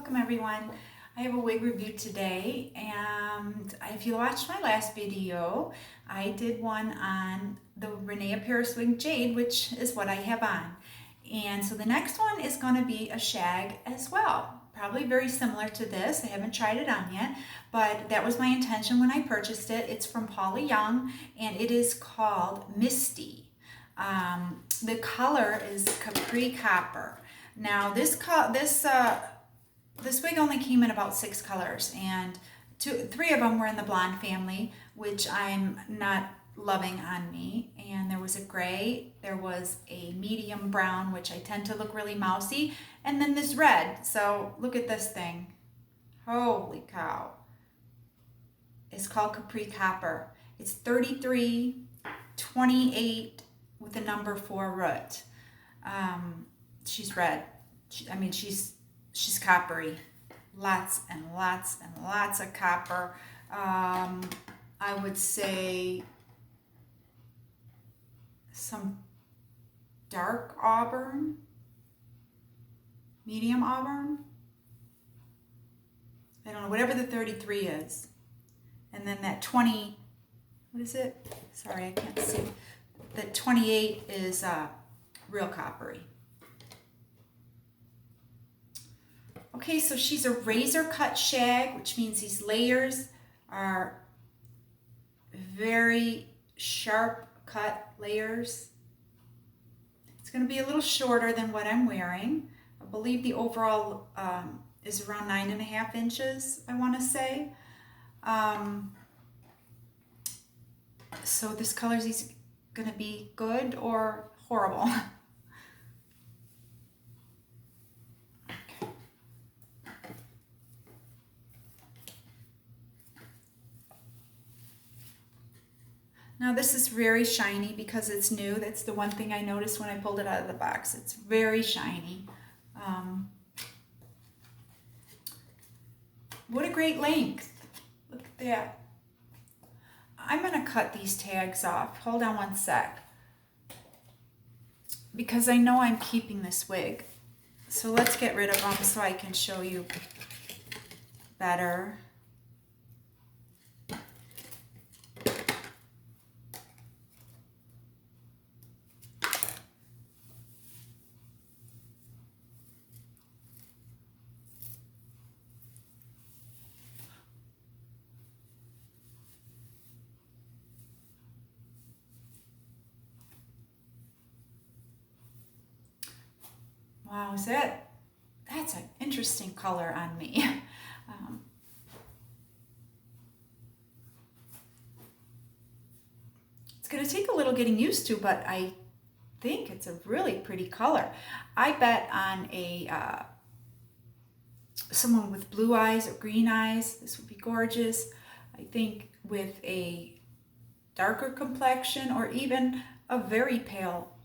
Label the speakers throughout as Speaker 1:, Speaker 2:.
Speaker 1: Welcome everyone. I have a wig review today, and if you watched my last video, I did one on the Renee Paris wig Jade, which is what I have on. And so the next one is going to be a shag as well. Probably very similar to this. I haven't tried it on yet, but that was my intention when I purchased it. It's from Paula Younf, and it is called Misty. The color is Capri Copper. Now this wig only came in about 6 colors, and 3 of them were in the blonde family, which I'm not loving on me. And there was a gray, there was a medium brown, which I tend to look really mousy, and then this red. So look at this thing. Holy cow. It's called Capri Copper. It's 3328 with a number 4 root. She's red. She's coppery. Lots and lots and lots of copper. I would say some dark auburn, medium auburn. I don't know, whatever the 33 is. And then that 20, what is it? Sorry, I can't see. That 28 is real coppery. Okay, so she's a razor cut shag, which means these layers are very sharp cut layers. It's going to be a little shorter than what I'm wearing. I believe the overall is around 9.5 inches, I want to say. So this color is going to be good or horrible. Now this is very shiny because it's new. That's the one thing I noticed when I pulled it out of the box. It's very shiny. What a great length. Look at that. I'm going to cut these tags off. Hold on one sec. Because I know I'm keeping this wig. So let's get rid of them so I can show you better. Wow, that's an interesting color on me. It's going to take a little getting used to, but I think it's a really pretty color. I bet on someone with blue eyes or green eyes, this would be gorgeous. I think with a darker complexion or even a very pale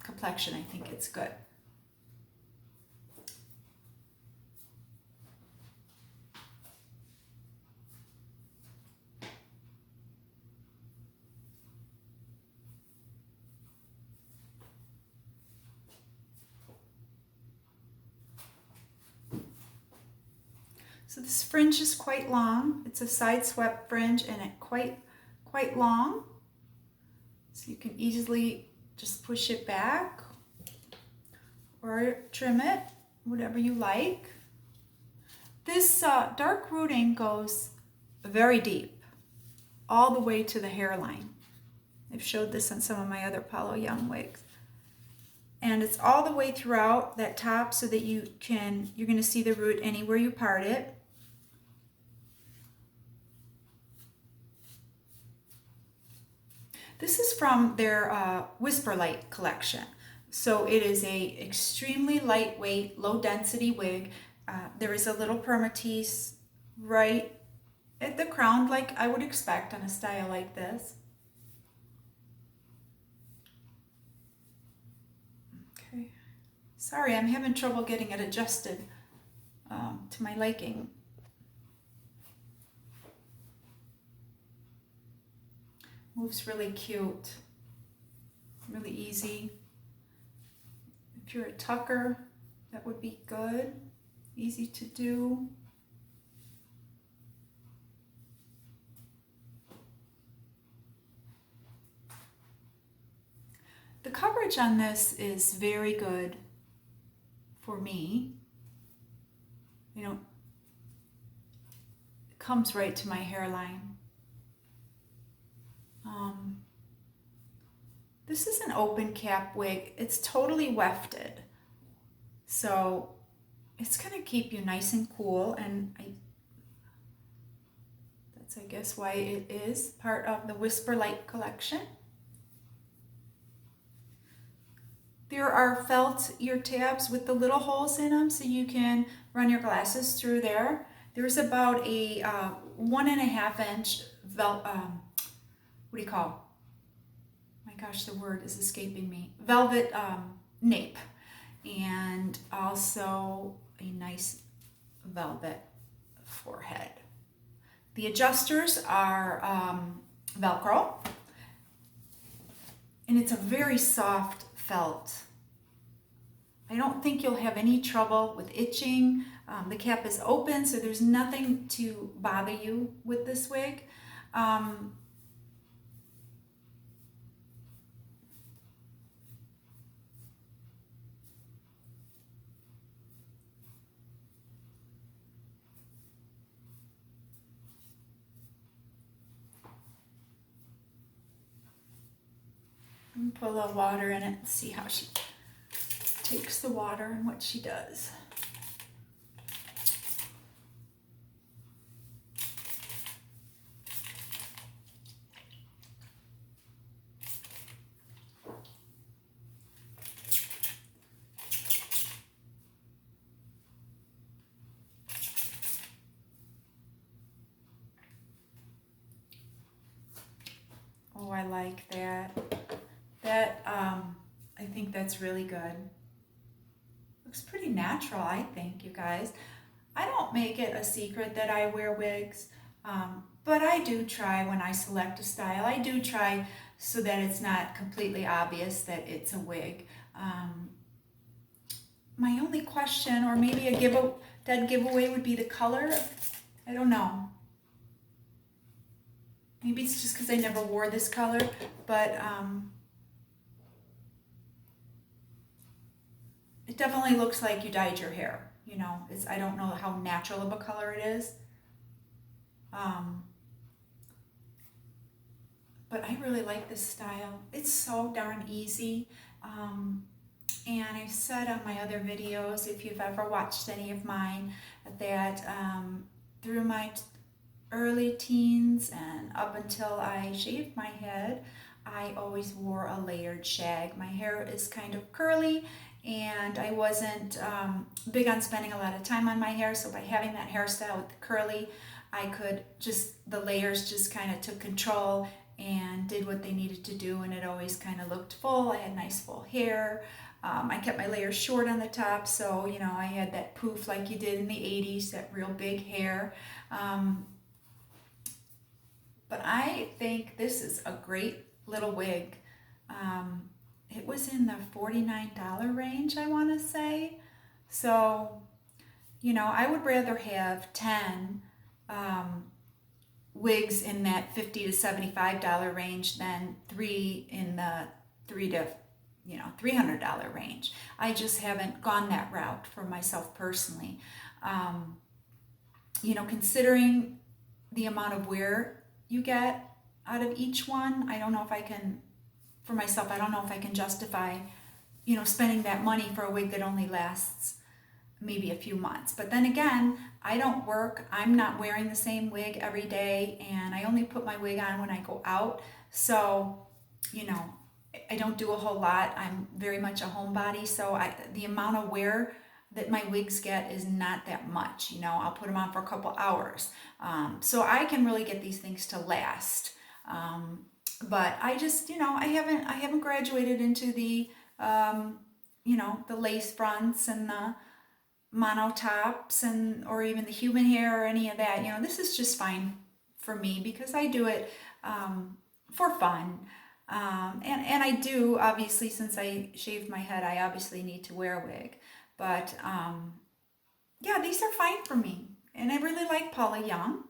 Speaker 1: complexion, I think it's good. So this fringe is quite long. It's a side swept fringe and it's quite long. So you can easily just push it back or trim it, whatever you like. This dark rooting goes very deep, all the way to the hairline. I've showed this on some of my other Paula Younf wigs. And it's all the way throughout that top so that you're going to see the root anywhere you part it. This is from their Whisper Light collection. So it is a extremely lightweight, low density wig. There is a little permatease right at the crown, like I would expect on a style like this. Okay. Sorry, I'm having trouble getting it adjusted to my liking. Moves really cute, really easy. If you're a tucker, that would be good. easy to do. The coverage on this is very good for me. You know, it comes right to my hairline. This is an open cap wig. It's totally wefted. So it's going to keep you nice and cool, and that's, I guess, why it is part of the Whisper Light collection. There are felt ear tabs with the little holes in them, so you can run your glasses through there. There's about a 1.5 inch what do you call? My gosh, the word is escaping me. Velvet nape, and also a nice velvet forehead. The adjusters are Velcro, and it's a very soft felt. I don't think you'll have any trouble with itching. The cap is open, so there's nothing to bother you with this wig. Put a little water in it and see how she takes the water and what she does. Oh, I like that. I think that's really good. Looks pretty natural, I think, you guys. I don't make it a secret that I wear wigs, but I do try when I select a style. I do try so that it's not completely obvious that it's a wig. My only question, or maybe a dead giveaway, would be the color. I don't know. Maybe it's just because I never wore this color, but it definitely looks like you dyed your hair. You know, I don't know how natural of a color it is. But I really like this style. It's so darn easy. And I've said on my other videos, if you've ever watched any of mine, that through my early teens and up until I shaved my head, I always wore a layered shag. My hair is kind of curly, and I wasn't big on spending a lot of time on my hair, so by having that hairstyle with the curly, I could the layers just kind of took control and did what they needed to do, and it always kind of looked full. I had nice full hair. I kept my layers short on the top, so you know, I had that poof like you did in the 80s, that real big hair. But I think this is a great little wig. It was in the $49 range, I want to say. So, you know, I would rather have 10 wigs in that $50 to $75 range than 3 in the $300 range. I just haven't gone that route for myself personally. You know, considering the amount of wear you get out of each one, I don't know if I can, for myself, I don't know if I can justify, you know, spending that money for a wig that only lasts maybe a few months. But then again, I don't work. I'm not wearing the same wig every day, and I only put my wig on when I go out. So, you know, I don't do a whole lot. I'm very much a homebody, so the amount of wear that my wigs get is not that much. You know, I'll put them on for a couple hours. So I can really get these things to last. But I just, you know, I haven't graduated into the, you know, the lace fronts and the mono tops or even the human hair or any of that. You know, this is just fine for me because I do it for fun. And I do, obviously, since I shaved my head, I obviously need to wear a wig. But, yeah, these are fine for me. And I really like Paula Younf.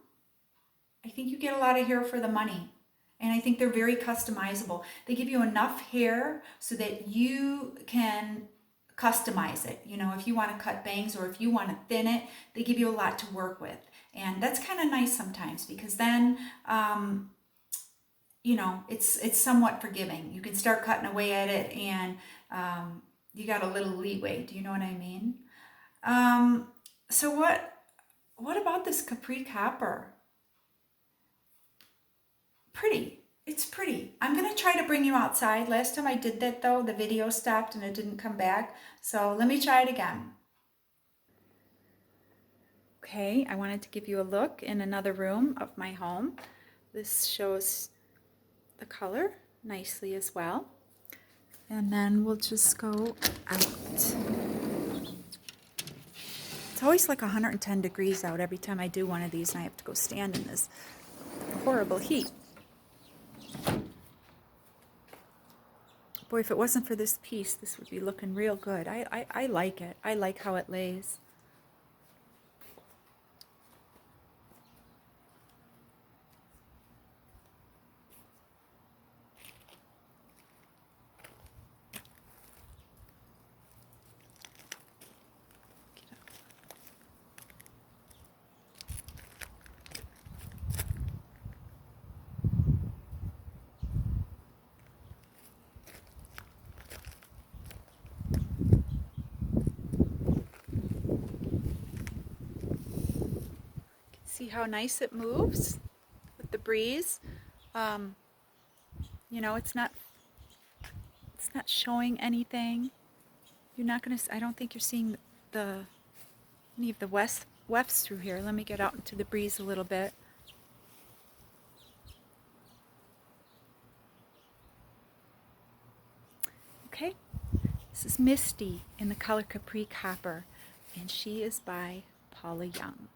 Speaker 1: I think you get a lot of hair for the money. And I think they're very customizable. They give you enough hair so that you can customize it. You know, if you want to cut bangs or if you want to thin it, they give you a lot to work with. And that's kind of nice sometimes because then, you know, it's somewhat forgiving. You can start cutting away at it and you got a little leeway. Do you know what I mean? Um, so what about this Capri Copper? Pretty. It's pretty. I'm going to try to bring you outside. Last time I did that though, the video stopped and it didn't come back. So let me try it again. Okay, I wanted to give you a look in another room of my home. This shows the color nicely as well. And then we'll just go out. It's always like 110 degrees out every time I do one of these and I have to go stand in this horrible heat. Boy, if it wasn't for this piece, this would be looking real good. I like it. I like how it lays. See how nice it moves with the breeze. You know, it's not showing anything. You're not gonna. I don't think you're seeing any of the wefts through here. Let me get out into the breeze a little bit. Okay, this is Misty in the color Capri Copper, and she is by Paula Younf.